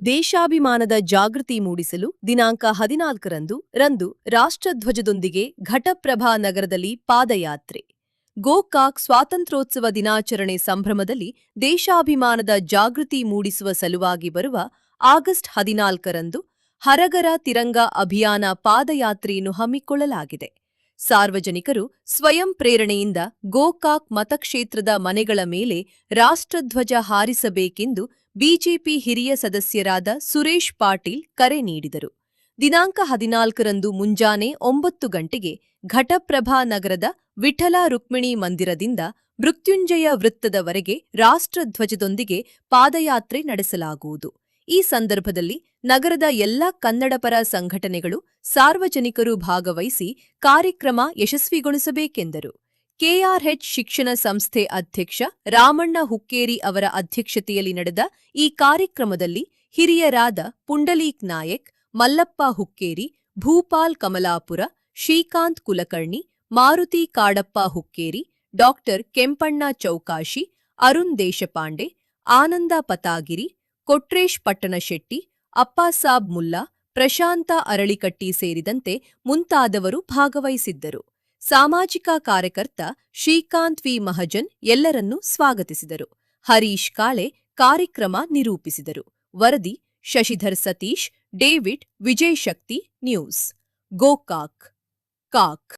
ದೇಶಾಭಿಮಾನದ ಜಾಗೃತಿ ಮೂಡಿಸಲು ದಿನಾಂಕ 14ರಂದು ರಾಷ್ಟ್ರಧ್ವಜದೊಂದಿಗೆ ಘಟಪ್ರಭಾ ನಗರದಲ್ಲಿ ಪಾದಯಾತ್ರೆ. ಗೋಕಾಕ್ ಸ್ವಾತಂತ್ರ್ಯೋತ್ಸವ ದಿನಾಚರಣೆ ಸಂಭ್ರಮದಲ್ಲಿ ದೇಶಾಭಿಮಾನದ ಜಾಗೃತಿ ಮೂಡಿಸುವ ಸಲುವಾಗಿ ಬರುವ ಆಗಸ್ಟ್ 14ರಂದು ಹರಗರ ತಿರಂಗ ಅಭಿಯಾನ ಪಾದಯಾತ್ರೆಯನ್ನು ಹಮ್ಮಿಕೊಳ್ಳಲಾಗಿದೆ. ಸಾರ್ವಜನಿಕರು ಸ್ವಯಂ ಪ್ರೇರಣೆಯಿಂದ ಗೋಕಾಕ್ ಮತಕ್ಷೇತ್ರದ ಮನೆಗಳ ಮೇಲೆ ರಾಷ್ಟ್ರಧ್ವಜ ಹಾರಿಸಬೇಕೆಂದು ಬಿಜೆಪಿ ಹಿರಿಯ ಸದಸ್ಯರಾದ ಸುರೇಶ್ ಪಾಟೀಲ್ ಕರೆ ನೀಡಿದರು. ದಿನಾಂಕ 14ರಂದು ಮುಂಜಾನೆ 9 ಗಂಟೆಗೆ ಘಟಪ್ರಭಾ ನಗರದ ವಿಠಲ ರುಕ್ಮಿಣಿ ಮಂದಿರದಿಂದ ಮೃತ್ಯುಂಜಯ ವೃತ್ತದವರೆಗೆ ರಾಷ್ಟ್ರಧ್ವಜದೊಂದಿಗೆ ಪಾದಯಾತ್ರೆ ನಡೆಸಲಾಗುವುದು. ಈ ಸಂದರ್ಭದಲ್ಲಿ ನಗರದ ಎಲ್ಲ ಕನ್ನಡಪರ ಸಂಘಟನೆಗಳು, ಸಾರ್ವಜನಿಕರು ಭಾಗವಹಿಸಿ ಕಾರ್ಯಕ್ರಮ ಯಶಸ್ವಿಗೊಳಿಸಬೇಕೆಂದರು. ಕೆಆರ್ಎಚ್ ಶಿಕ್ಷಣ ಸಂಸ್ಥೆ ಅಧ್ಯಕ್ಷ ರಾಮಣ್ಣ ಹುಕ್ಕೇರಿ ಅವರ ಅಧ್ಯಕ್ಷತೆಯಲ್ಲಿ ನಡೆದ ಈ ಕಾರ್ಯಕ್ರಮದಲ್ಲಿ ಹಿರಿಯರಾದ ಪುಂಡಲೀಕ್ ನಾಯಕ್, ಮಲ್ಲಪ್ಪ ಹುಕ್ಕೇರಿ, ಭೂಪಾಲ್ ಕಮಲಾಪುರ, ಶ್ರೀಕಾಂತ್ ಕುಲಕರ್ಣಿ, ಮಾರುತಿ ಕಾಡಪ್ಪ ಹುಕ್ಕೇರಿ, ಡಾ ಕೆಂಪಣ್ಣ ಚೌಕಾಶಿ, ಅರುಣ್ ದೇಶಪಾಂಡೆ, ಆನಂದ ಪತಾಗಿರಿ, ಕೊಟ್ರೇಶ್ ಪಟ್ಟಣಶೆಟ್ಟಿ, ಅಪ್ಪಾಸಾಬ್ ಮುಲ್ಲಾ, ಪ್ರಶಾಂತ ಅರಳಿಕಟ್ಟಿ ಸೇರಿದಂತೆ ಮುಂತಾದವರು ಭಾಗವಹಿಸಿದ್ದರು. ಸಾಮಾಜಿಕ ಕಾರ್ಯಕರ್ತ ಶ್ರೀಕಾಂತ್ ವಿ ಮಹಜನ್ ಎಲ್ಲರನ್ನೂ ಸ್ವಾಗತಿಸಿದರು. ಹರೀಶ್ ಕಾಳೆ ಕಾರ್ಯಕ್ರಮ ನಿರೂಪಿಸಿದರು. ವರದಿ ಶಶಿಧರ್ ಸತೀಶ್, ಡೇವಿಡ್, ವಿಜಯ್ ಶಕ್ತಿ ನ್ಯೂಸ್, ಗೋಕಾಕ್.